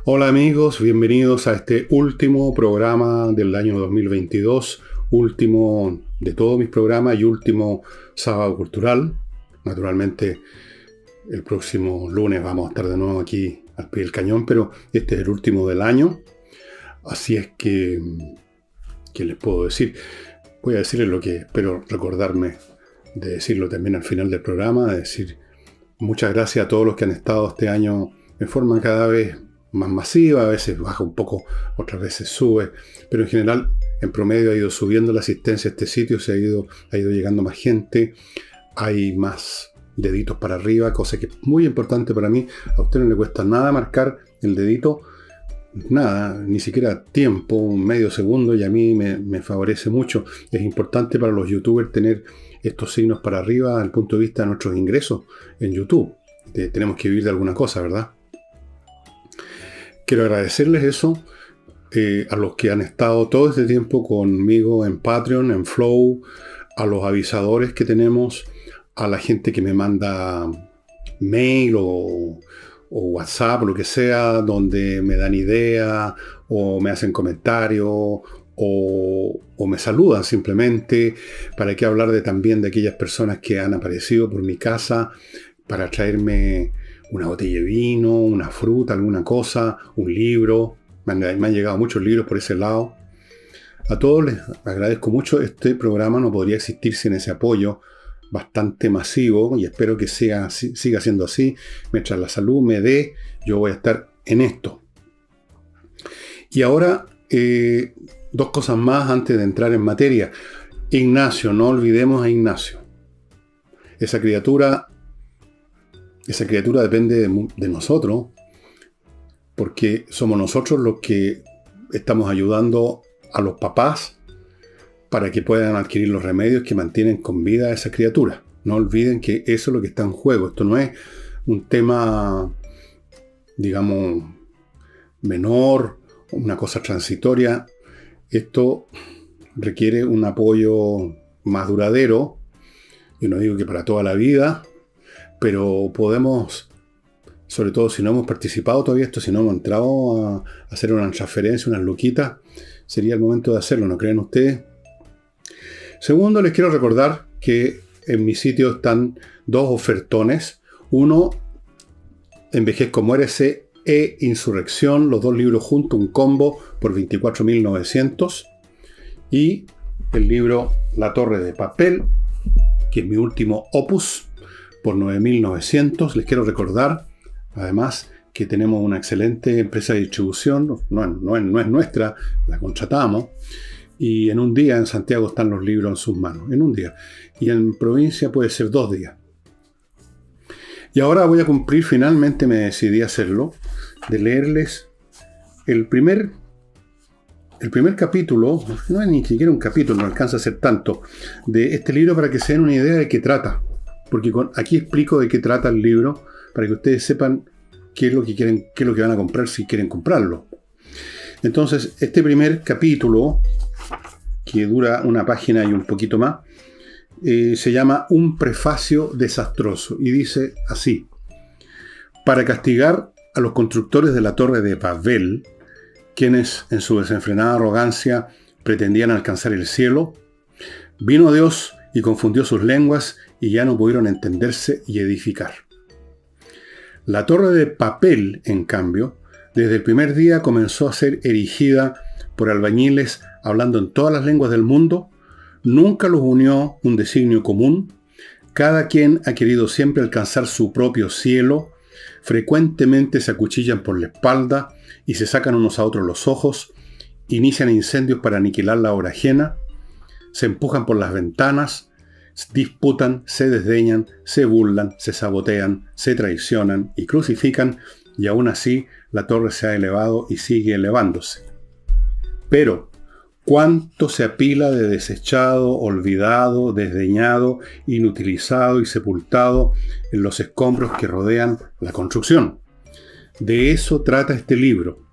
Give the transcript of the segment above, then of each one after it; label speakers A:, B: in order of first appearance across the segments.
A: Hola amigos, bienvenidos a este último programa del año 2022, último de todos mis programas y último sábado cultural. Naturalmente el próximo lunes vamos a estar de nuevo aquí al pie del cañón, pero este es el último del año. Así es que, ¿qué les puedo decir? Voy a decirles lo que espero recordarme de decirlo también al final del programa, de decir muchas gracias a todos los que han estado este año en forma cada vez más masiva, a veces baja un poco, otras veces sube, pero en general, en promedio ha ido subiendo la asistencia a este sitio, ha ido llegando más gente, hay más deditos para arriba, cosa que es muy importante para mí. A usted no le cuesta nada marcar el dedito, nada, ni siquiera tiempo, un medio segundo, y a mí me favorece mucho. Es importante para los youtubers tener estos signos para arriba desde el punto de vista de nuestros ingresos en YouTube. Tenemos que vivir de alguna cosa, ¿verdad? Quiero agradecerles eso a los que han estado todo este tiempo conmigo en Patreon, en Flow, a los avisadores que tenemos, a la gente que me manda mail o WhatsApp, o lo que sea, donde me dan idea o me hacen comentarios o me saludan simplemente. ¿Para qué hablar también de aquellas personas que han aparecido por mi casa para traerme una botella de vino, una fruta, alguna cosa, un libro? Me han llegado muchos libros por ese lado. A todos les agradezco mucho. Este programa no podría existir sin ese apoyo bastante masivo, y espero que siga siendo así. Mientras la salud me dé, yo voy a estar en esto. Y ahora, dos cosas más antes de entrar en materia. Ignacio, no olvidemos a Ignacio. Esa criatura depende de nosotros, porque somos nosotros los que estamos ayudando a los papás para que puedan adquirir los remedios que mantienen con vida a esa criatura. No olviden que eso es lo que está en juego. Esto no es un tema, digamos, menor, una cosa transitoria. Esto requiere un apoyo más duradero. Yo no digo que para toda la vida, pero podemos, sobre todo si no hemos participado todavía esto, si no hemos entrado a hacer una transferencia, unas luquitas, sería el momento de hacerlo, ¿no creen ustedes? Segundo, les quiero recordar que en mi sitio están dos ofertones. Uno, Envejezco, Muérese e Insurrección, los dos libros juntos, un combo por 24.900. Y el libro La Torre de Papel, que es mi último opus, por 9.900. Les quiero recordar, además, que tenemos una excelente empresa de distribución. No es nuestra, la contratamos. Y en un día en Santiago están los libros en sus manos, en un día. Y en provincia puede ser 2 días. Y ahora voy a cumplir, finalmente me decidí a hacerlo, de leerles el primer capítulo, no es ni siquiera un capítulo, no alcanza a ser tanto, de este libro para que se den una idea de qué trata. Porque aquí explico de qué trata el libro, para que ustedes sepan qué es lo que quieren, qué es lo que van a comprar si quieren comprarlo. Entonces, este primer capítulo, que dura una página y un poquito más, se llama Un prefacio desastroso, y dice así: para castigar a los constructores de la Torre de Babel, quienes en su desenfrenada arrogancia pretendían alcanzar el cielo, vino Dios y confundió sus lenguas y ya no pudieron entenderse y edificar. La Torre de Papel, en cambio, desde el primer día comenzó a ser erigida por albañiles hablando en todas las lenguas del mundo. Nunca los unió un designio común. Cada quien ha querido siempre alcanzar su propio cielo. Frecuentemente se acuchillan por la espalda y se sacan unos a otros los ojos. Inician incendios para aniquilar la obra ajena. Se empujan por las ventanas. Disputan, se desdeñan, se burlan, se sabotean, se traicionan y crucifican. Y aún así la torre se ha elevado y sigue elevándose. Pero cuánto se apila de desechado, olvidado, desdeñado, inutilizado y sepultado en los escombros que rodean la construcción. De eso trata este libro,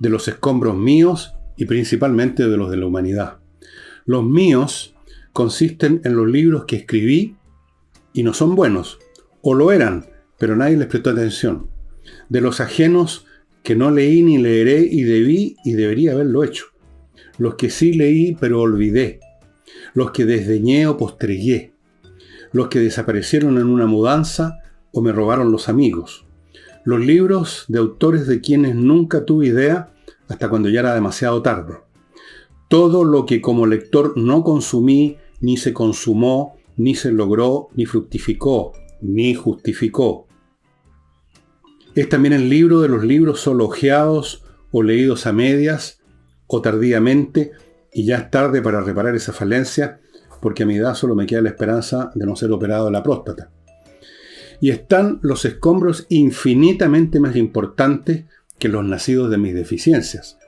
A: de los escombros míos y principalmente de los de la humanidad. Los míos consisten en los libros que escribí y no son buenos, o lo eran, pero nadie les prestó atención. De los ajenos que no leí ni leeré y debí y debería haberlo hecho. Los que sí leí pero olvidé. Los que desdeñé o postergué. Los que desaparecieron en una mudanza o me robaron los amigos. Los libros de autores de quienes nunca tuve idea hasta cuando ya era demasiado tarde. Todo lo que como lector no consumí, ni se consumó, ni se logró, ni fructificó, ni justificó. Es también el libro de los libros solo hojeados o leídos a medias o tardíamente, y ya es tarde para reparar esa falencia, porque a mi edad solo me queda la esperanza de no ser operado de la próstata. Y están los escombros infinitamente más importantes que los nacidos de mis deficiencias.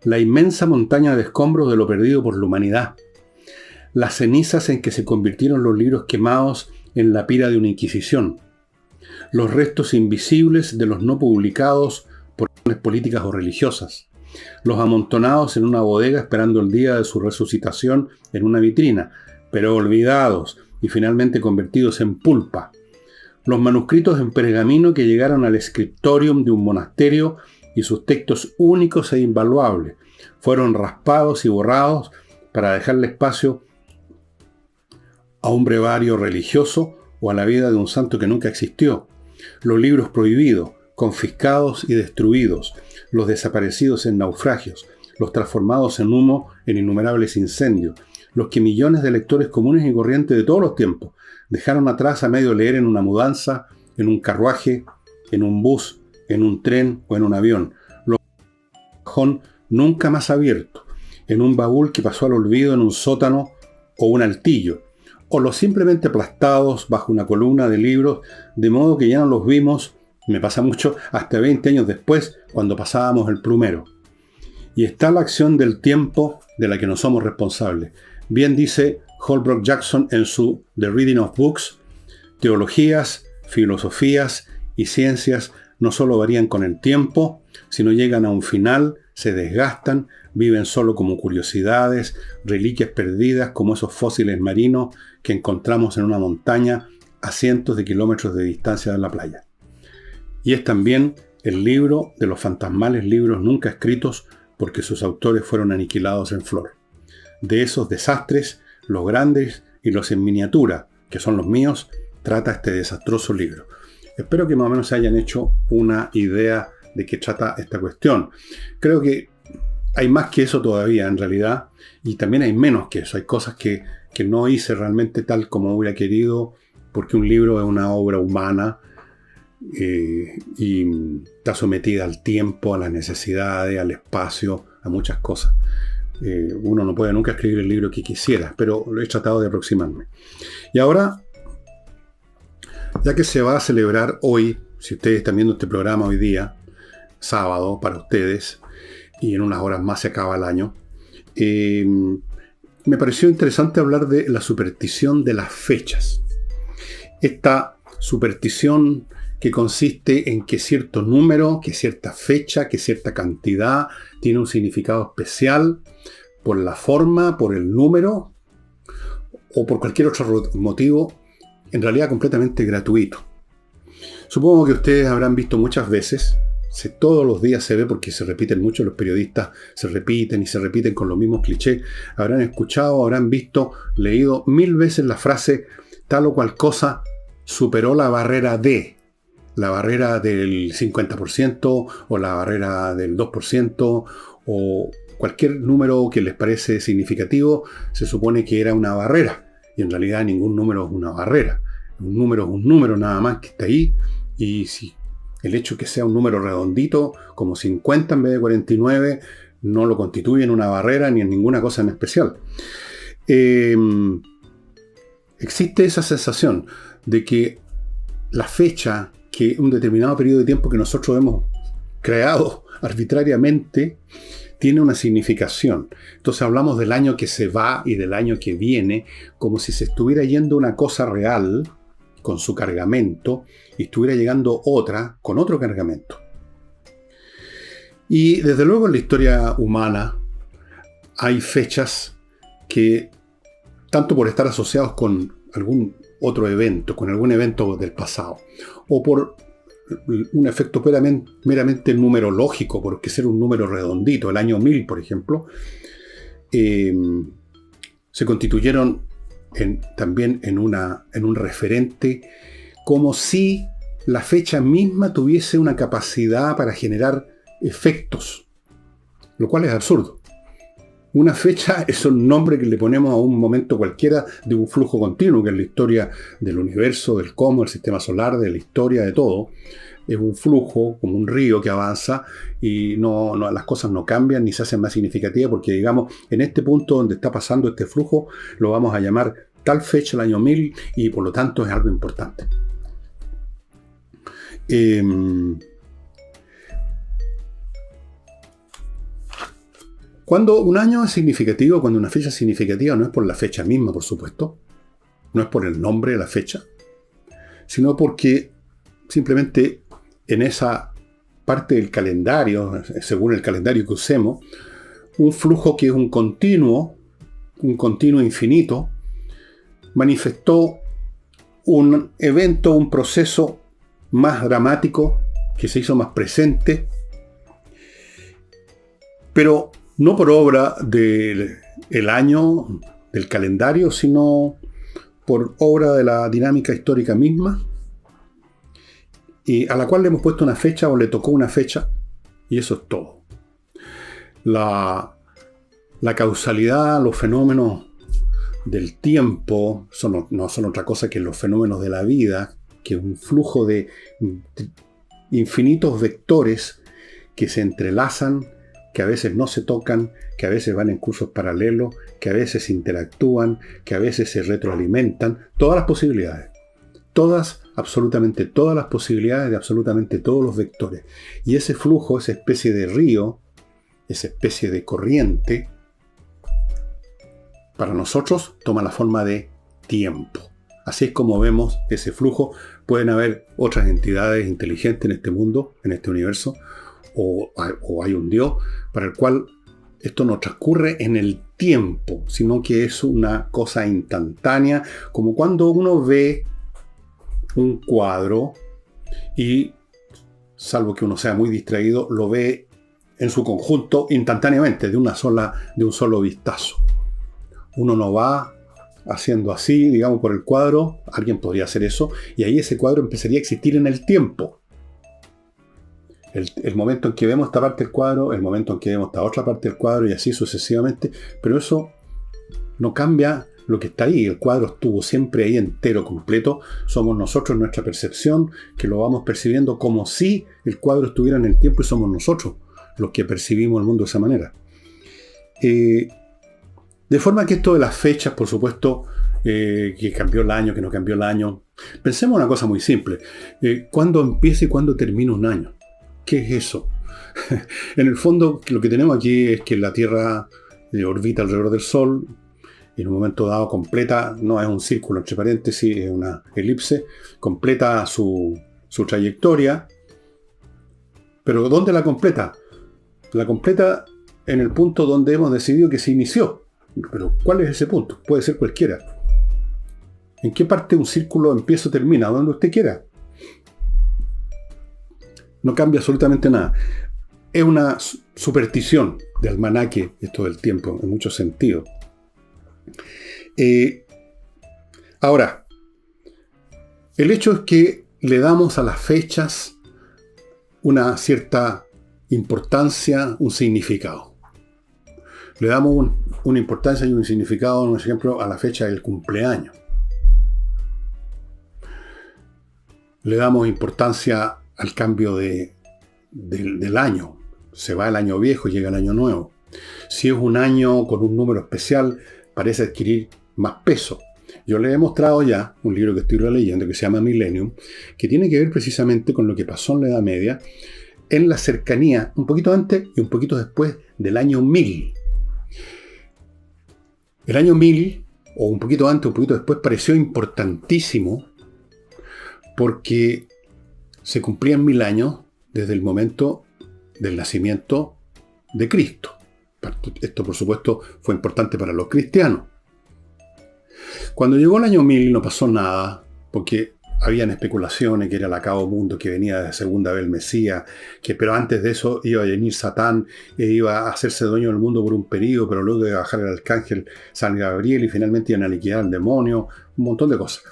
A: La inmensa montaña de escombros de lo perdido por la humanidad. Las cenizas en que se convirtieron los libros quemados en la pira de una inquisición. Los restos invisibles de los no publicados por razones políticas o religiosas. Los amontonados en una bodega esperando el día de su resucitación en una vitrina, pero olvidados y finalmente convertidos en pulpa. Los manuscritos en pergamino que llegaron al scriptorium de un monasterio y sus textos únicos e invaluables fueron raspados y borrados para dejarle espacio a un brevario religioso o a la vida de un santo que nunca existió. Los libros prohibidos, confiscados y destruidos, los desaparecidos en naufragios, los transformados en humo en innumerables incendios, los que millones de lectores comunes y corrientes de todos los tiempos dejaron atrás a medio leer en una mudanza, en un carruaje, en un bus, en un tren o en un avión. Los cajón nunca más abierto, en un baúl que pasó al olvido en un sótano o un altillo, o los simplemente aplastados bajo una columna de libros, de modo que ya no los vimos, me pasa mucho, hasta 20 años después, cuando pasábamos el plumero. Y está la acción del tiempo de la que no somos responsables. Bien dice Holbrook Jackson en su The Reading of Books: teologías, filosofías y ciencias no solo varían con el tiempo, sino llegan a un final, se desgastan, viven solo como curiosidades, reliquias perdidas como esos fósiles marinos que encontramos en una montaña a cientos de kilómetros de distancia de la playa. Y es también el libro de los fantasmales libros nunca escritos porque sus autores fueron aniquilados en flor. De esos desastres, los grandes y los en miniatura, que son los míos, trata este desastroso libro. Espero que más o menos se hayan hecho una idea de qué trata esta cuestión. Creo que hay más que eso todavía en realidad, y también hay menos que eso. Hay cosas que no hice realmente tal como hubiera querido, porque un libro es una obra humana y está sometida al tiempo, a las necesidades, al espacio, a muchas cosas. Uno no puede nunca escribir el libro que quisiera, pero lo he tratado de aproximarme. Y ahora, ya que se va a celebrar hoy, si ustedes están viendo este programa hoy día, sábado para ustedes, y en unas horas más se acaba el año, me pareció interesante hablar de la superstición de las fechas. Esta superstición que consiste en que cierto número, que cierta fecha, que cierta cantidad tiene un significado especial por la forma, por el número o por cualquier otro motivo, en realidad completamente gratuito. Supongo que ustedes habrán visto muchas veces, todos los días se ve porque se repiten mucho, los periodistas se repiten y se repiten con los mismos clichés, habrán escuchado, habrán visto, leído 1000 veces la frase tal o cual cosa superó la barrera del 50% o la barrera del 2% o cualquier número que les parece significativo, se supone que era una barrera. Y en realidad ningún número es una barrera. Un número es un número nada más que está ahí. Y si el hecho de que sea un número redondito, como 50 en vez de 49, no lo constituye en una barrera ni en ninguna cosa en especial. Existe esa sensación de que la fecha, que un determinado periodo de tiempo que nosotros hemos creado arbitrariamente, tiene una significación. Entonces hablamos del año que se va y del año que viene, como si se estuviera yendo una cosa real con su cargamento y estuviera llegando otra con otro cargamento. Y desde luego en la historia humana hay fechas que, tanto por estar asociados con algún otro evento, con algún evento del pasado, o por un efecto meramente numerológico, porque ser un número redondito, el año 1000, por ejemplo, se constituyeron también en un referente, como si la fecha misma tuviese una capacidad para generar efectos, lo cual es absurdo. Una fecha es un nombre que le ponemos a un momento cualquiera de un flujo continuo, que es la historia del universo, del cosmos, del sistema solar, de la historia, de todo. Es un flujo, como un río que avanza, y las cosas no cambian ni se hacen más significativas, porque, digamos, en este punto donde está pasando este flujo, lo vamos a llamar tal fecha, el año 1000, y por lo tanto es algo importante. Cuando un año es significativo, cuando una fecha es significativa, no es por la fecha misma, por supuesto, no es por el nombre de la fecha, sino porque simplemente en esa parte del calendario, según el calendario que usemos, un flujo que es un continuo infinito, manifestó un evento, un proceso más dramático, que se hizo más presente, pero no por obra del año, del calendario, sino por obra de la dinámica histórica misma, y a la cual le hemos puesto una fecha o le tocó una fecha, y eso es todo. La causalidad, los fenómenos del tiempo no son otra cosa que los fenómenos de la vida, que es un flujo de infinitos vectores que se entrelazan, que a veces no se tocan, que a veces van en cursos paralelos, que a veces interactúan, que a veces se retroalimentan. Todas las posibilidades. Absolutamente todas las posibilidades de absolutamente todos los vectores. Y ese flujo, esa especie de río, esa especie de corriente, para nosotros toma la forma de tiempo. Así es como vemos ese flujo. Pueden haber otras entidades inteligentes en este mundo, en este universo, o hay un Dios para el cual esto no transcurre en el tiempo, sino que es una cosa instantánea, como cuando uno ve un cuadro y, salvo que uno sea muy distraído, lo ve en su conjunto instantáneamente, de un solo vistazo. Uno no va haciendo así, digamos, por el cuadro, alguien podría hacer eso, y ahí ese cuadro empezaría a existir en el tiempo. El momento en que vemos esta parte del cuadro, el momento en que vemos esta otra parte del cuadro, y así sucesivamente, pero eso no cambia lo que está ahí. El cuadro estuvo siempre ahí entero, completo. Somos nosotros, nuestra percepción, que lo vamos percibiendo como si el cuadro estuviera en el tiempo, y somos nosotros los que percibimos el mundo de esa manera. De forma que esto de las fechas, por supuesto, que cambió el año, que no cambió el año. Pensemos una cosa muy simple. ¿Cuándo empieza y cuándo termina un año? ¿Qué es eso? En el fondo, lo que tenemos aquí es que la Tierra orbita alrededor del Sol, y en un momento dado completa, no es un círculo entre paréntesis, es una elipse, completa su trayectoria. ¿Pero dónde la completa? La completa en el punto donde hemos decidido que se inició. Pero ¿cuál es ese punto? Puede ser cualquiera. ¿En qué parte un círculo empieza o termina? Donde usted quiera. No cambia absolutamente nada. Es una superstición de almanaque esto del tiempo, en muchos sentidos. Ahora, el hecho es que le damos a las fechas una cierta importancia, un significado. Le damos una importancia y un significado, por ejemplo, a la fecha del cumpleaños. Le damos importancia al cambio del año. Se va el año viejo y llega el año nuevo. Si es un año con un número especial, parece adquirir más peso. Yo le he mostrado ya un libro que estoy releyendo que se llama Millennium, que tiene que ver precisamente con lo que pasó en la Edad Media, en la cercanía, un poquito antes y un poquito después del año 1000. El año 1000, o un poquito antes, un poquito después, pareció importantísimo porque se cumplían 1000 años desde el momento del nacimiento de Cristo. Esto, por supuesto, fue importante para los cristianos. Cuando llegó el año 1000 no pasó nada, porque habían especulaciones que era el acabo mundo, que venía de segunda vez el Mesías, pero antes de eso iba a venir Satán e iba a hacerse dueño del mundo por un periodo, pero luego iba a bajar el arcángel San Gabriel y finalmente iban a liquidar al demonio, un montón de cosas.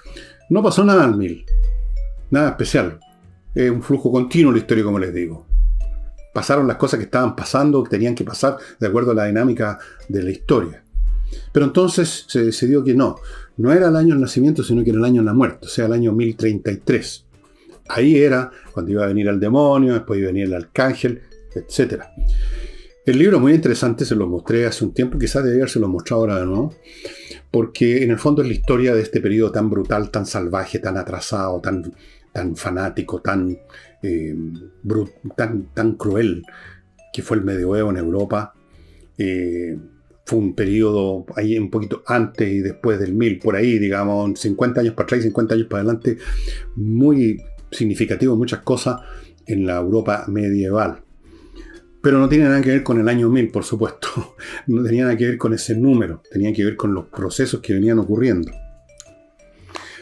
A: No pasó nada al 1000, nada especial. Es un flujo continuo la historia, como les digo. Pasaron las cosas que estaban pasando, que tenían que pasar de acuerdo a la dinámica de la historia. Pero entonces se decidió que no era el año del nacimiento, sino que era el año de la muerte, o sea, el año 1033. Ahí era cuando iba a venir el demonio, después iba a venir el arcángel, etc. El libro es muy interesante, se lo mostré hace un tiempo, quizás debería haberse lo mostrado ahora de nuevo, porque en el fondo es la historia de este periodo tan brutal, tan salvaje, tan atrasado, tan fanático, tan cruel, que fue el medioevo en Europa. Fue un periodo ahí un poquito antes y después del 1000, por ahí, digamos, 50 años para atrás y 50 años para adelante, muy significativo en muchas cosas en la Europa medieval. Pero no tiene nada que ver con el año 1000, por supuesto. No tenía nada que ver con ese número, tenía que ver con los procesos que venían ocurriendo.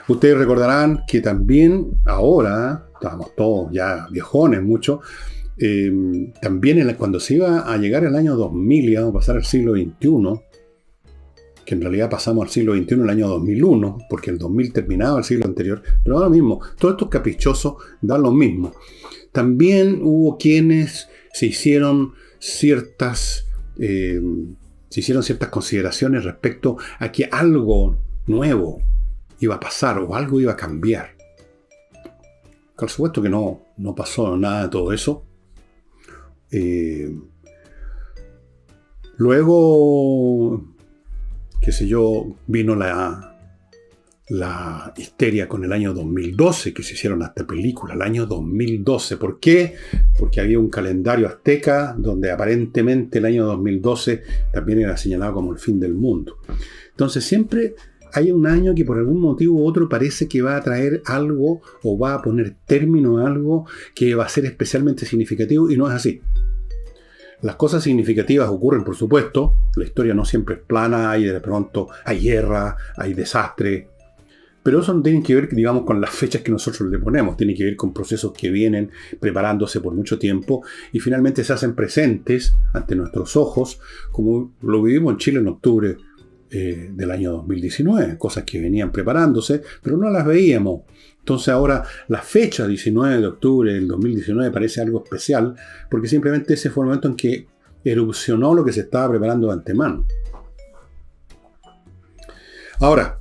A: Ustedes recordarán que también ahora, estábamos todos ya viejones mucho, también cuando se iba a llegar el año 2000 y íbamos a pasar al siglo XXI, que en realidad pasamos al siglo XXI en el año 2001, porque el 2000 terminaba el siglo anterior, pero da lo mismo, todos estos caprichosos dan lo mismo. También hubo quienes se hicieron ciertas consideraciones respecto a que algo nuevo iba a pasar o algo iba a cambiar. Por supuesto que no pasó nada de todo eso. Luego, qué sé yo, vino la histeria con el año 2012, que se hicieron hasta películas, el año 2012. ¿Por qué? Porque había un calendario azteca donde aparentemente el año 2012 también era señalado como el fin del mundo. Entonces siempre hay un año que por algún motivo u otro parece que va a traer algo o va a poner término a algo que va a ser especialmente significativo, y no es así. Las cosas significativas ocurren, por supuesto. La historia no siempre es plana, y de pronto hay guerra, hay desastre. Pero eso no tiene que ver, digamos, con las fechas que nosotros le ponemos. Tiene que ver con procesos que vienen preparándose por mucho tiempo y finalmente se hacen presentes ante nuestros ojos, como lo vivimos en Chile en octubre del año 2019. Cosas que venían preparándose, pero no las veíamos. Entonces ahora la fecha 19 de octubre del 2019 parece algo especial, porque simplemente ese fue el momento en que erupcionó lo que se estaba preparando de antemano. Ahora,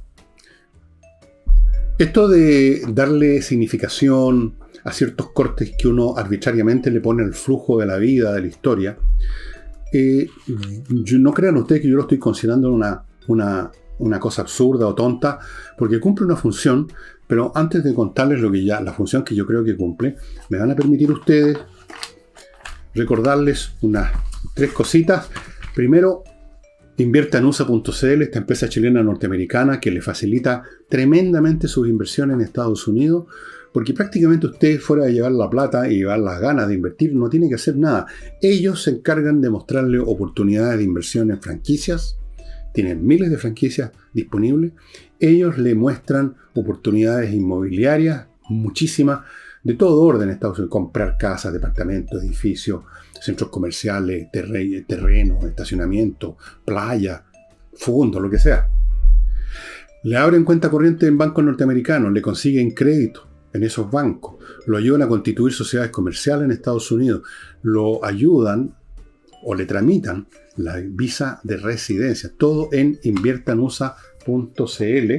A: esto de darle significación a ciertos cortes que uno arbitrariamente le pone al flujo de la vida, de la historia, no crean ustedes que yo lo estoy considerando una cosa absurda o tonta, porque cumple una función. Pero antes de contarles la función que yo creo que cumple, me van a permitir ustedes recordarles unas 3 cositas. Primero, invierta en USA.cl, esta empresa chilena norteamericana que le facilita tremendamente sus inversiones en Estados Unidos, porque prácticamente usted, fuera de llevar la plata y llevar las ganas de invertir, no tiene que hacer nada. Ellos se encargan de mostrarle oportunidades de inversión en franquicias. Tienen miles de franquicias disponibles. Ellos le muestran oportunidades inmobiliarias, muchísimas, de todo orden en Estados Unidos. Comprar casas, departamentos, edificios, centros comerciales, terrenos, estacionamientos, playa, fondos, lo que sea. Le abren cuenta corriente en bancos norteamericanos, le consiguen crédito en esos bancos, lo ayudan a constituir sociedades comerciales en Estados Unidos, lo ayudan o le tramitan la visa de residencia, todo en inviertanusa.cl.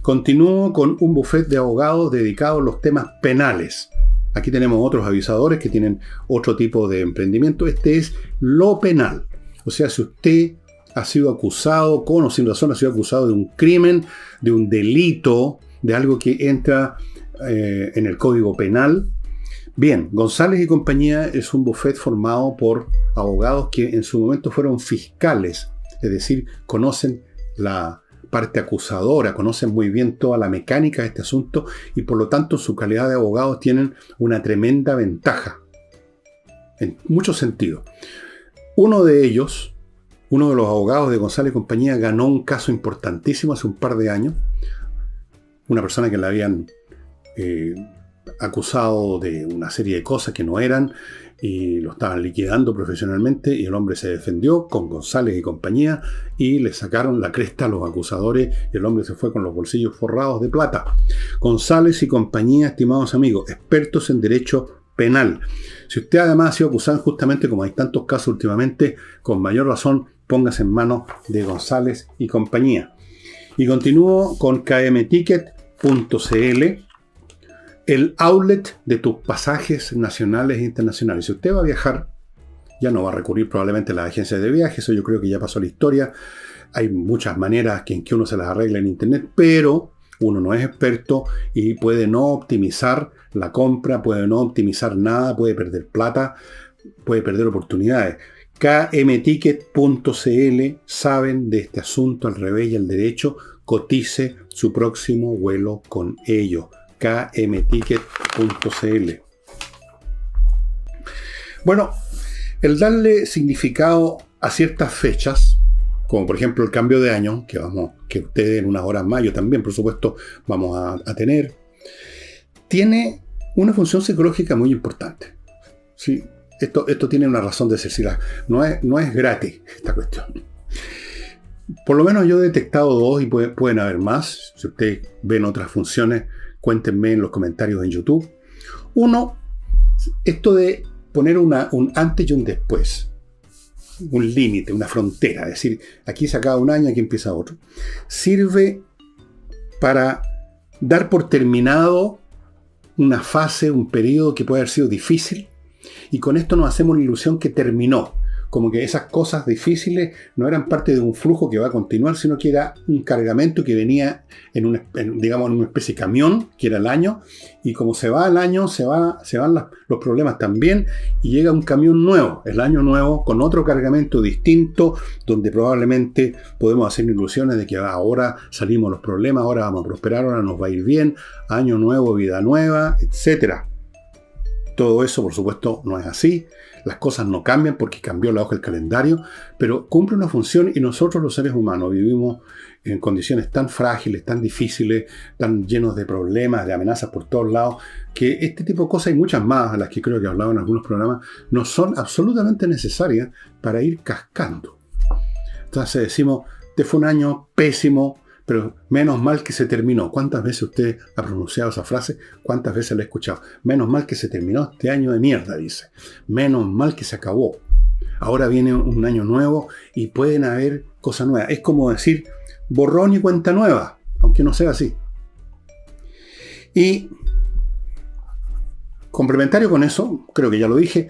A: Continúo con un buffet de abogados dedicado a los temas penales. Aquí tenemos otros avisadores que tienen otro tipo de emprendimiento. Este es lo penal. O sea, si usted ha sido acusado, con o sin razón, ha sido acusado de un crimen, de un delito, de algo que entra en el Código Penal. Bien, González y compañía es un buffet formado por abogados que en su momento fueron fiscales, es decir, conocen la parte acusadora, conocen muy bien toda la mecánica de este asunto y por lo tanto en su calidad de abogados tienen una tremenda ventaja, en muchos sentidos. Uno de los abogados de González y compañía ganó un caso importantísimo hace un par de años, una persona que le habían acusado de una serie de cosas que no eran y lo estaban liquidando profesionalmente, y el hombre se defendió con González y compañía y le sacaron la cresta a los acusadores y el hombre se fue con los bolsillos forrados de plata. González y compañía, estimados amigos, expertos en derecho penal. Si usted además ha sido acusado injustamente, como hay tantos casos últimamente, con mayor razón póngase en manos de González y compañía. Y continúo con kmticket.cl, el outlet de tus pasajes nacionales e internacionales. Si usted va a viajar, ya no va a recurrir probablemente a las agencias de viaje, eso yo creo que ya pasó la historia. Hay muchas maneras en que uno se las arregla en internet, pero uno no es experto y puede no optimizar la compra, puede no optimizar nada, puede perder plata, puede perder oportunidades. kmticket.cl saben de este asunto al revés y al derecho. Cotice su próximo vuelo con ellos. kmticket.cl. Bueno, el darle significado a ciertas fechas, como por ejemplo el cambio de año, que ustedes en unas horas más, yo también por supuesto vamos a tener, tiene una función psicológica muy importante. ¿Sí? Esto tiene una razón de ser, no es gratis esta cuestión. Por lo menos yo he detectado dos y pueden haber más. Si ustedes ven otras funciones, cuéntenme en los comentarios en YouTube. Uno, esto de poner un antes y un después. Un límite, una frontera. Es decir, aquí se acaba un año, aquí empieza otro. Sirve para dar por terminado una fase, un periodo que puede haber sido difícil. Y con esto nos hacemos la ilusión que terminó. Como que esas cosas difíciles no eran parte de un flujo que va a continuar, sino que era un cargamento que venía en una especie de camión, que era el año, y como se va el año, se van los problemas también, y llega un camión nuevo, el año nuevo, con otro cargamento distinto, donde probablemente podemos hacer ilusiones de que ahora salimos los problemas, ahora vamos a prosperar, ahora nos va a ir bien, año nuevo, vida nueva, etc. Todo eso, por supuesto, no es así. Las cosas no cambian porque cambió la hoja del calendario, pero cumple una función y nosotros los seres humanos vivimos en condiciones tan frágiles, tan difíciles, tan llenos de problemas, de amenazas por todos lados, que este tipo de cosas y muchas más, a las que creo que he hablado en algunos programas, no son absolutamente necesarias para ir cascando. Entonces decimos, este fue un año pésimo, pero menos mal que se terminó. ¿Cuántas veces usted ha pronunciado esa frase? ¿Cuántas veces la he escuchado? Menos mal que se terminó este año de mierda, dice. Menos mal que se acabó. Ahora viene un año nuevo y pueden haber cosas nuevas. Es como decir borrón y cuenta nueva, aunque no sea así. Y complementario con eso, creo que ya lo dije,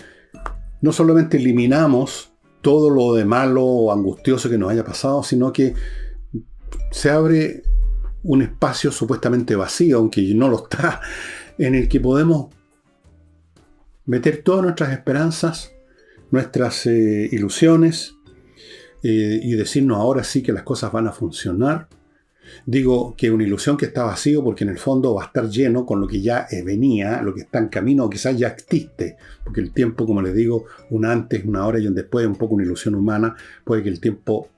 A: no solamente eliminamos todo lo de malo o angustioso que nos haya pasado, sino que se abre un espacio supuestamente vacío, aunque no lo está, en el que podemos meter todas nuestras esperanzas, nuestras ilusiones, y decirnos ahora sí que las cosas van a funcionar. Digo que una ilusión que está vacío porque en el fondo va a estar lleno con lo que ya venía, lo que está en camino o quizás ya existe, porque el tiempo, como les digo, un antes, una hora y un después, un poco una ilusión humana, puede que el tiempo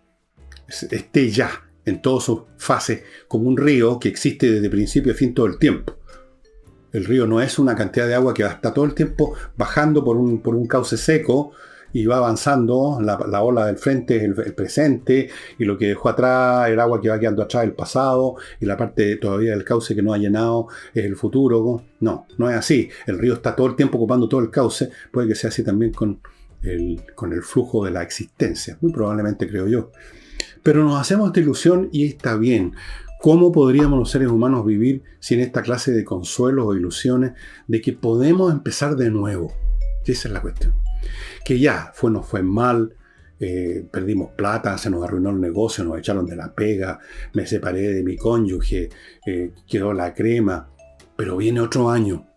A: esté ya en todas sus fases, como un río que existe desde principio a fin todo el tiempo. El río no es una cantidad de agua que está todo el tiempo bajando por un cauce seco y va avanzando, la ola del frente es el presente, y lo que dejó atrás, el agua que va quedando atrás, el pasado, y la parte todavía del cauce que no ha llenado es el futuro. No es así. El río está todo el tiempo ocupando todo el cauce. Puede que sea así también con el flujo de la existencia, muy probablemente, creo yo. Pero nos hacemos esta ilusión y está bien. ¿Cómo podríamos los seres humanos vivir sin esta clase de consuelos o ilusiones de que podemos empezar de nuevo? Esa es la cuestión. Que ya nos fue mal, perdimos plata, se nos arruinó el negocio, nos echaron de la pega, me separé de mi cónyuge, quedó la crema, pero viene otro año.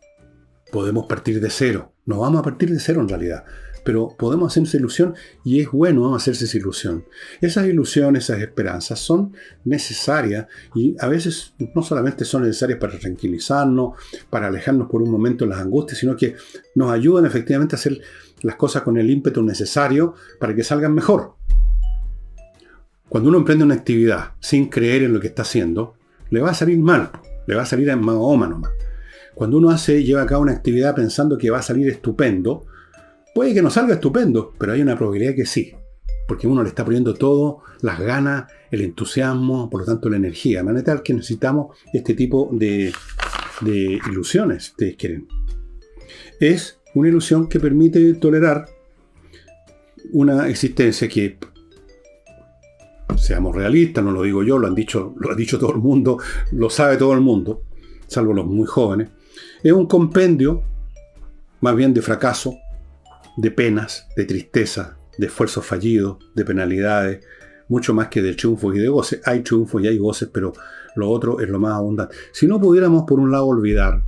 A: Podemos partir de cero. No vamos a partir de cero en realidad. Pero podemos hacernos ilusión y es bueno hacerse esa ilusión. Esas ilusiones, esas esperanzas son necesarias y a veces no solamente son necesarias para tranquilizarnos, para alejarnos por un momento de las angustias, sino que nos ayudan efectivamente a hacer las cosas con el ímpetu necesario para que salgan mejor. Cuando uno emprende una actividad sin creer en lo que está haciendo, le va a salir mal, le va a salir en Mahoma nomás. Cuando uno lleva a cabo una actividad pensando que va a salir estupendo, puede que no salga estupendo, pero hay una probabilidad que sí. Porque uno le está poniendo todo, las ganas, el entusiasmo, por lo tanto la energía. De manera tal que necesitamos este tipo de ilusiones, ustedes quieren. Es una ilusión que permite tolerar una existencia que, seamos realistas, no lo digo yo, lo ha dicho todo el mundo, lo sabe todo el mundo, salvo los muy jóvenes. Es un compendio, más bien de fracaso, de penas, de tristeza, de esfuerzos fallidos, de penalidades, mucho más que de triunfos y de goces. Hay triunfos y hay goces, pero lo otro es lo más abundante. Si no pudiéramos, por un lado, olvidar,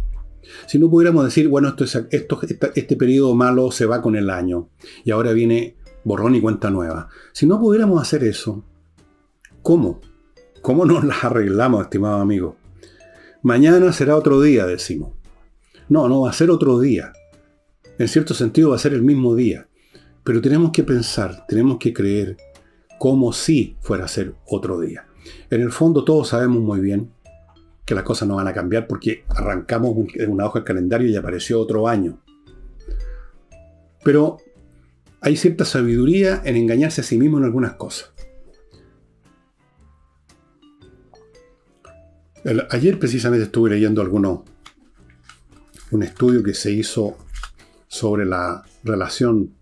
A: si no pudiéramos decir, bueno, este periodo malo se va con el año y ahora viene borrón y cuenta nueva. Si no pudiéramos hacer eso, ¿cómo? ¿Cómo nos las arreglamos, estimado amigo? Mañana será otro día, decimos. No va a ser otro día. En cierto sentido va a ser el mismo día. Pero tenemos que pensar, tenemos que creer como si fuera a ser otro día. En el fondo todos sabemos muy bien que las cosas no van a cambiar porque arrancamos una hoja del calendario y apareció otro año. Pero hay cierta sabiduría en engañarse a sí mismo en algunas cosas. Ayer precisamente estuve leyendo un estudio que se hizo sobre la relación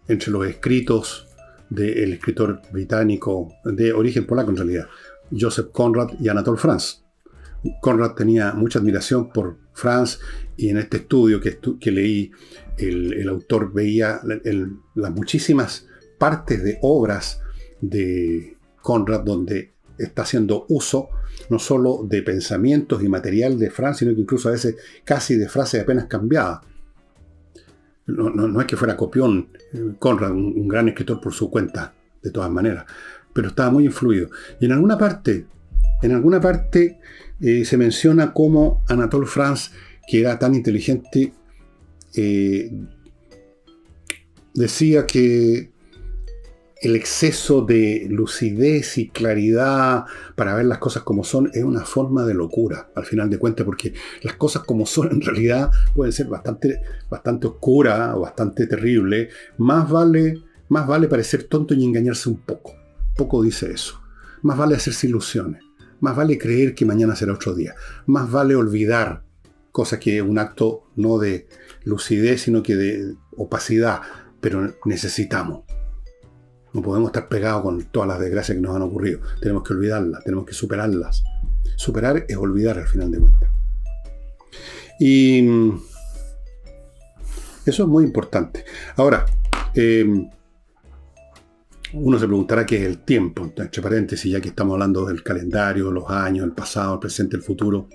A: entre los escritos del escritor británico de origen polaco en realidad, Joseph Conrad y Anatole France. Conrad tenía mucha admiración por France y en este estudio que leí, el autor veía las muchísimas partes de obras de Conrad donde está haciendo uso no solo de pensamientos y material de France, sino que incluso a veces casi de frases apenas cambiadas. No es que fuera copión Conrad, un gran escritor por su cuenta, de todas maneras, pero estaba muy influido. Y en alguna parte se menciona cómo Anatole France, que era tan inteligente, decía que el exceso de lucidez y claridad para ver las cosas como son es una forma de locura, al final de cuentas, porque las cosas como son en realidad pueden ser bastante oscuras o bastante terribles. Más vale parecer tonto y engañarse un poco. Poco dice eso. Más vale hacerse ilusiones. Más vale creer que mañana será otro día. Más vale olvidar, cosa que es un acto no de lucidez, sino que de opacidad. Pero necesitamos. No podemos estar pegados con todas las desgracias que nos han ocurrido. Tenemos que olvidarlas, tenemos que superarlas. Superar es olvidar al final de cuentas. Y eso es muy importante. Ahora, uno se preguntará qué es el tiempo, entre paréntesis, ya que estamos hablando del calendario, los años, el pasado, el presente, el futuro.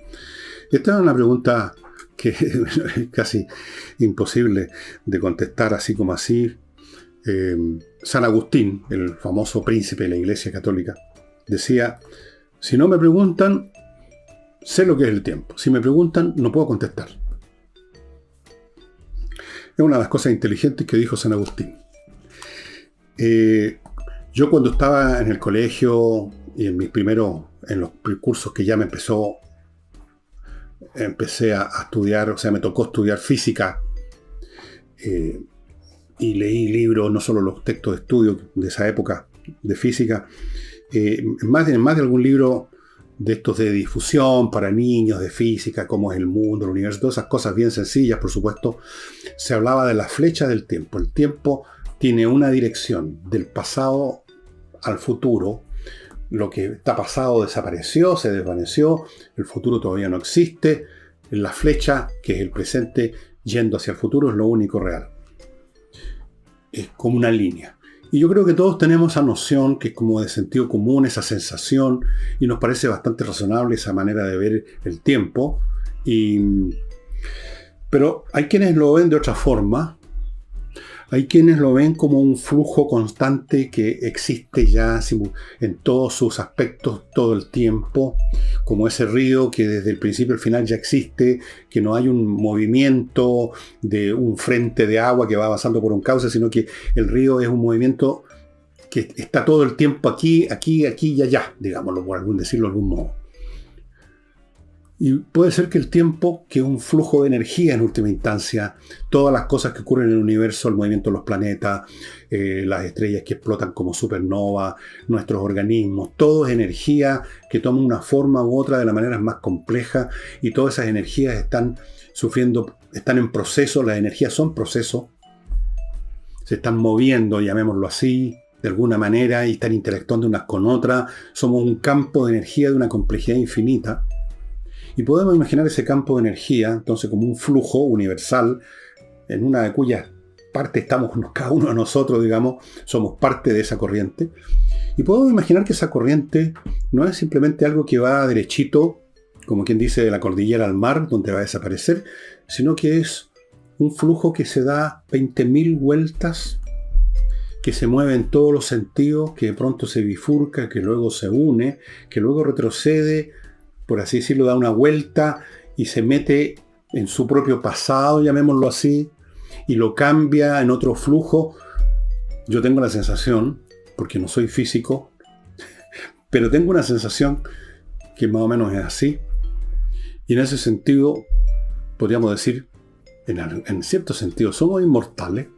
A: Esta es una pregunta que es casi imposible de contestar así como así. San Agustín, el famoso príncipe de la Iglesia Católica, decía: si no me preguntan, sé lo que es el tiempo. Si me preguntan, no puedo contestar. Es una de las cosas inteligentes que dijo San Agustín. Yo cuando estaba en el colegio y en los cursos que ya empecé a estudiar, o sea, me tocó estudiar física, y leí libros, no solo los textos de estudio de esa época de física, más de algún libro de estos de difusión para niños, de física, cómo es el mundo, el universo, todas esas cosas bien sencillas, por supuesto, se hablaba de la flecha del tiempo. El tiempo tiene una dirección, del pasado al futuro. Lo que está pasado desapareció, se desvaneció, el futuro todavía no existe. La flecha, que es el presente, yendo hacia el futuro, es lo único real. Es como una línea. Y yo creo que todos tenemos esa noción, que es como de sentido común, esa sensación, y nos parece bastante razonable esa manera de ver el tiempo. Pero hay quienes lo ven de otra forma. Hay quienes lo ven como un flujo constante que existe ya en todos sus aspectos todo el tiempo, como ese río que desde el principio al final ya existe, que no hay un movimiento de un frente de agua que va avanzando por un cauce, sino que el río es un movimiento que está todo el tiempo aquí y allá, digámoslo, por decirlo de algún modo. Y puede ser que el tiempo, que es un flujo de energía en última instancia, todas las cosas que ocurren en el universo, el movimiento de los planetas, las estrellas que explotan como supernova, nuestros organismos, todo es energía que toma una forma u otra de la manera más compleja, y todas esas energías están sufriendo, están en proceso, las energías son procesos, se están moviendo, llamémoslo así, de alguna manera, y están interactuando unas con otras. Somos un campo de energía de una complejidad infinita. Y podemos imaginar ese campo de energía, entonces, como un flujo universal, en una de cuyas partes estamos cada uno de nosotros, digamos, somos parte de esa corriente. Y podemos imaginar que esa corriente no es simplemente algo que va derechito, como quien dice, de la cordillera al mar, donde va a desaparecer, sino que es un flujo que se da 20.000 vueltas, que se mueve en todos los sentidos, que de pronto se bifurca, que luego se une, que luego retrocede, por así decirlo, da una vuelta y se mete en su propio pasado, llamémoslo así, y lo cambia en otro flujo. Yo tengo la sensación, porque no soy físico, pero tengo una sensación que más o menos es así. Y en ese sentido, podríamos decir, en cierto sentido, somos inmortales.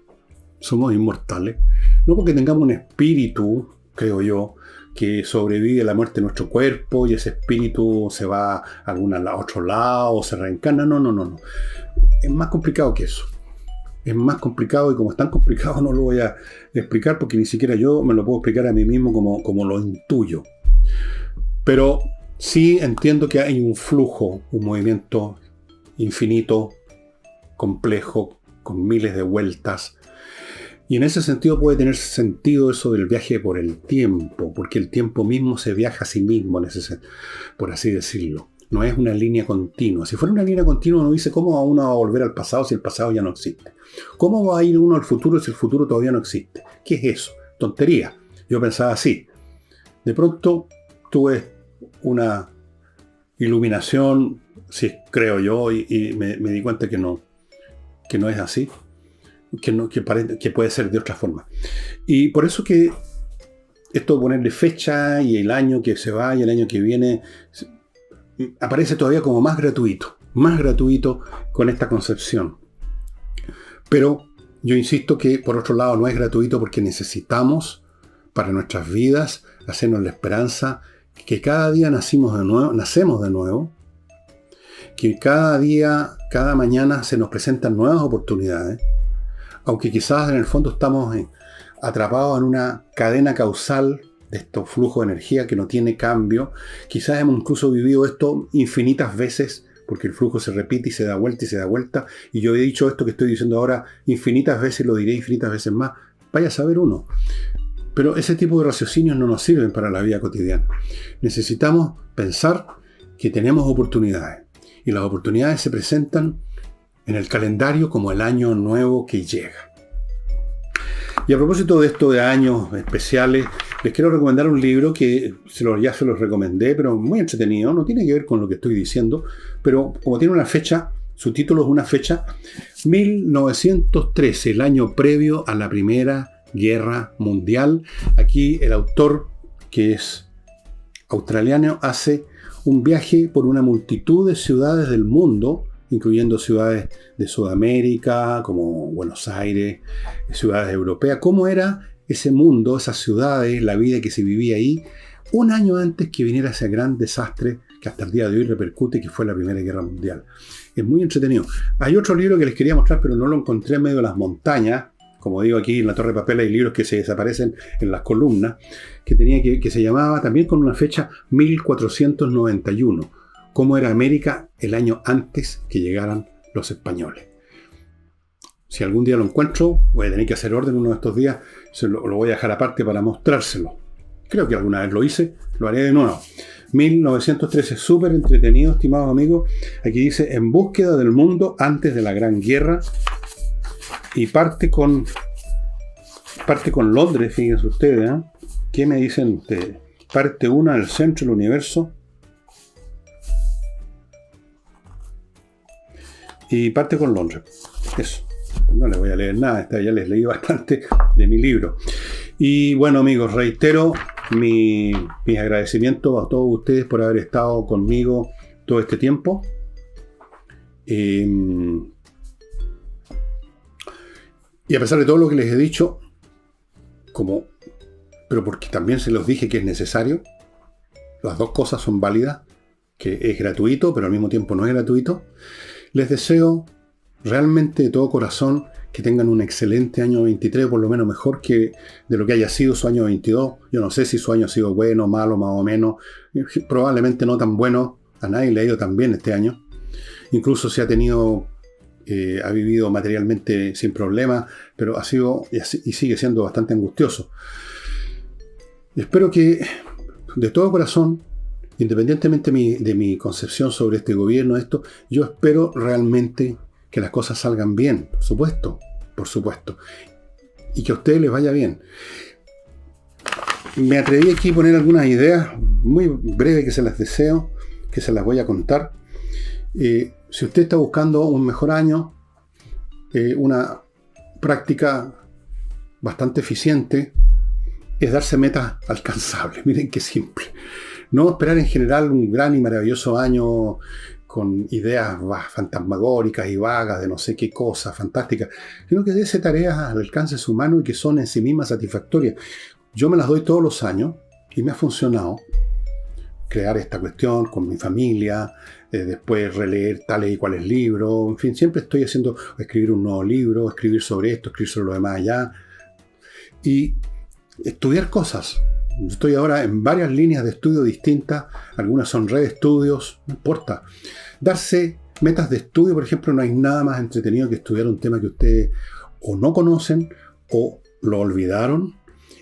A: Somos inmortales. No porque tengamos un espíritu, creo yo, que sobrevive a la muerte de nuestro cuerpo y ese espíritu se va a otro lado o se reencarna. No. Es más complicado que eso. Es más complicado, y como es tan complicado no lo voy a explicar porque ni siquiera yo me lo puedo explicar a mí mismo como lo intuyo. Pero sí entiendo que hay un flujo, un movimiento infinito, complejo, con miles de vueltas. Y en ese sentido puede tener sentido eso del viaje por el tiempo, porque el tiempo mismo se viaja a sí mismo, por así decirlo. No es una línea continua. Si fuera una línea continua, uno dice, ¿cómo uno va a volver al pasado si el pasado ya no existe? ¿Cómo va a ir uno al futuro si el futuro todavía no existe? ¿Qué es eso? Tontería. Yo pensaba así. De pronto tuve una iluminación, sí, creo yo, y me di cuenta que no es así. Que puede ser de otra forma. Y por eso que esto de ponerle fecha y el año que se va y el año que viene aparece todavía como más gratuito con esta concepción. Pero yo insisto que por otro lado no es gratuito porque necesitamos para nuestras vidas hacernos la esperanza que cada día nacemos de nuevo, que cada día, cada mañana se nos presentan nuevas oportunidades. Aunque quizás en el fondo estamos atrapados en una cadena causal de estos flujos de energía que no tiene cambio. Quizás hemos incluso vivido esto infinitas veces, porque el flujo se repite y se da vuelta y se da vuelta. Y yo he dicho esto que estoy diciendo ahora infinitas veces, lo diré infinitas veces más. Vaya a saber uno. Pero ese tipo de raciocinios no nos sirven para la vida cotidiana. Necesitamos pensar que tenemos oportunidades. Y las oportunidades se presentan en el calendario como el año nuevo que llega. Y a propósito de esto de años especiales, les quiero recomendar un libro que ya se los recomendé, pero muy entretenido, no tiene que ver con lo que estoy diciendo, pero como tiene una fecha, su título es una fecha, 1913, el año previo a la Primera Guerra Mundial. Aquí el autor, que es australiano, hace un viaje por una multitud de ciudades del mundo, incluyendo ciudades de Sudamérica, como Buenos Aires, ciudades europeas. ¿Cómo era ese mundo, esas ciudades, la vida que se vivía ahí, un año antes que viniera ese gran desastre que hasta el día de hoy repercute, que fue la Primera Guerra Mundial? Es muy entretenido. Hay otro libro que les quería mostrar, pero no lo encontré en medio de las montañas. Como digo, aquí en la Torre de Papel hay libros que se desaparecen en las columnas, que se llamaba también con una fecha 1491. Cómo era América el año antes que llegaran los españoles. Si algún día lo encuentro, voy a tener que hacer orden uno de estos días, lo voy a dejar aparte para mostrárselo. Creo que alguna vez lo hice, lo haré de nuevo. 1913, súper entretenido, estimados amigos. Aquí dice, en búsqueda del mundo antes de la Gran Guerra. Y parte con Londres, fíjense ustedes, ¿eh? ¿Qué me dicen ustedes? Parte 1 del centro del universo. Y parte con Londres. Eso. No les voy a leer nada. Ya les leí bastante de mi libro. Y bueno, amigos, reitero mis agradecimientos a todos ustedes por haber estado conmigo todo este tiempo. Y a pesar de todo lo que les he dicho, pero porque también se los dije que es necesario, las dos cosas son válidas, que es gratuito, pero al mismo tiempo no es gratuito, les deseo realmente de todo corazón que tengan un excelente año 23, por lo menos mejor que de lo que haya sido su año 22. Yo no sé si su año ha sido bueno, malo, más o menos, probablemente no tan bueno, a nadie le ha ido tan bien este año. Incluso si ha vivido materialmente sin problemas, pero ha sido y sigue siendo bastante angustioso. Espero que, de todo corazón, independientemente de mi concepción sobre este gobierno, yo espero realmente que las cosas salgan bien, por supuesto, y que a ustedes les vaya bien. Me atreví aquí a poner algunas ideas muy breves que se las deseo, que se las voy a contar. Si usted está buscando un mejor año, una práctica bastante eficiente es darse metas alcanzables. Miren qué simple. No esperar en general un gran y maravilloso año con ideas fantasmagóricas y vagas de no sé qué cosa fantástica, sino que dése tareas al alcance humano y que son en sí mismas satisfactorias. Yo me las doy todos los años y me ha funcionado crear esta cuestión con mi familia, después releer tales y cuales libros, en fin, siempre estoy escribir un nuevo libro, escribir sobre esto, escribir sobre lo demás allá, y estudiar cosas. Estoy ahora en varias líneas de estudio distintas, algunas son reestudios, no importa. Darse metas de estudio, por ejemplo, no hay nada más entretenido que estudiar un tema que ustedes o no conocen o lo olvidaron,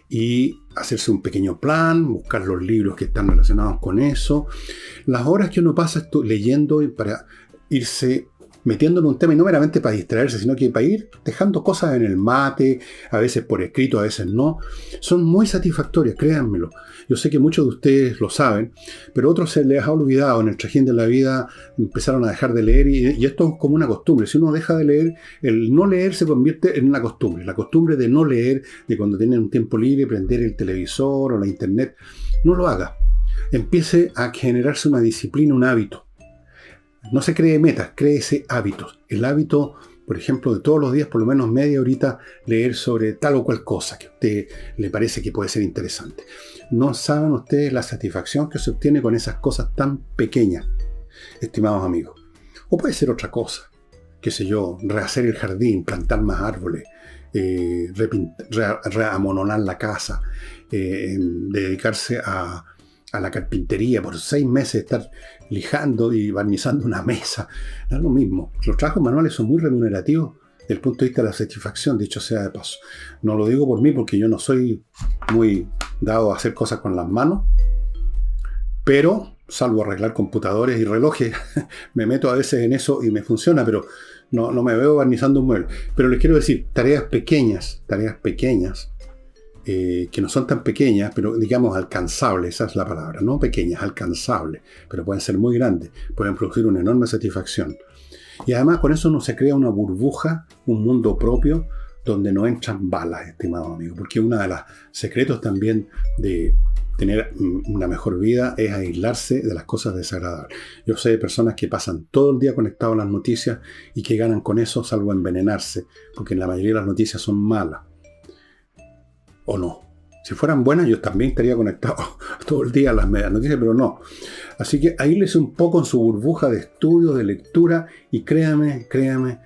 A: y hacerse un pequeño plan, buscar los libros que están relacionados con eso. Las horas que uno pasa leyendo para irse metiendo en un tema, y no meramente para distraerse, sino que para ir dejando cosas en el mate, a veces por escrito, a veces no, son muy satisfactorias, créanmelo. Yo sé que muchos de ustedes lo saben, pero otros se les ha olvidado en el trajín de la vida, empezaron a dejar de leer, y esto es como una costumbre. Si uno deja de leer, el no leer se convierte en una costumbre. La costumbre de no leer, de cuando tienen un tiempo libre, prender el televisor o la internet, no lo haga. Empiece a generarse una disciplina, un hábito. No se cree metas, créese hábitos. El hábito, por ejemplo, de todos los días, por lo menos media horita, leer sobre tal o cual cosa que a usted le parece que puede ser interesante. No saben ustedes la satisfacción que se obtiene con esas cosas tan pequeñas, estimados amigos. O puede ser otra cosa, qué sé yo, rehacer el jardín, plantar más árboles, reamononar la casa, dedicarse a la carpintería por 6 meses, estar lijando y barnizando una mesa. No es lo mismo. Los trabajos manuales son muy remunerativos desde el punto de vista de la satisfacción, dicho sea de paso. No lo digo por mí porque yo no soy muy dado a hacer cosas con las manos, pero salvo arreglar computadores y relojes, me meto a veces en eso y me funciona, pero no me veo barnizando un mueble. Pero les quiero decir, tareas pequeñas, que no son tan pequeñas, pero digamos alcanzables, esa es la palabra, no pequeñas, alcanzables, pero pueden ser muy grandes, pueden producir una enorme satisfacción. Y además con eso no se crea una burbuja, un mundo propio, donde no entran balas, estimado amigo, porque uno de los secretos también de tener una mejor vida es aislarse de las cosas desagradables. Yo sé de personas que pasan todo el día conectados a las noticias y que ganan con eso, salvo envenenarse, porque en la mayoría de las noticias son malas. ¿O no? Si fueran buenas, yo también estaría conectado todo el día a las medias noticias, pero no. Así que aíslese un poco en su burbuja de estudio, de lectura, y créame que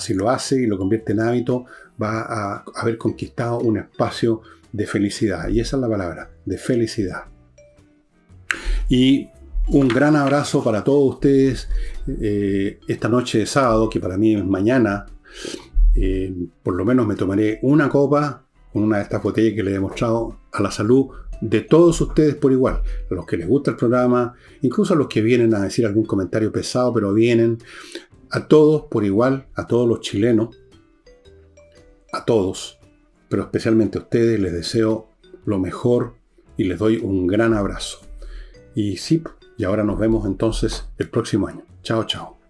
A: si lo hace y lo convierte en hábito, va a haber conquistado un espacio de felicidad. Y esa es la palabra, de felicidad. Y un gran abrazo para todos ustedes esta noche de sábado, que para mí es mañana. Por lo menos me tomaré una copa con una de estas botellas que les he mostrado, a la salud de todos ustedes por igual, a los que les gusta el programa, incluso a los que vienen a decir algún comentario pesado, pero vienen, a todos por igual, a todos los chilenos, a todos, pero especialmente a ustedes les deseo lo mejor y les doy un gran abrazo. Y sí, y ahora nos vemos entonces el próximo año. Chao, chao.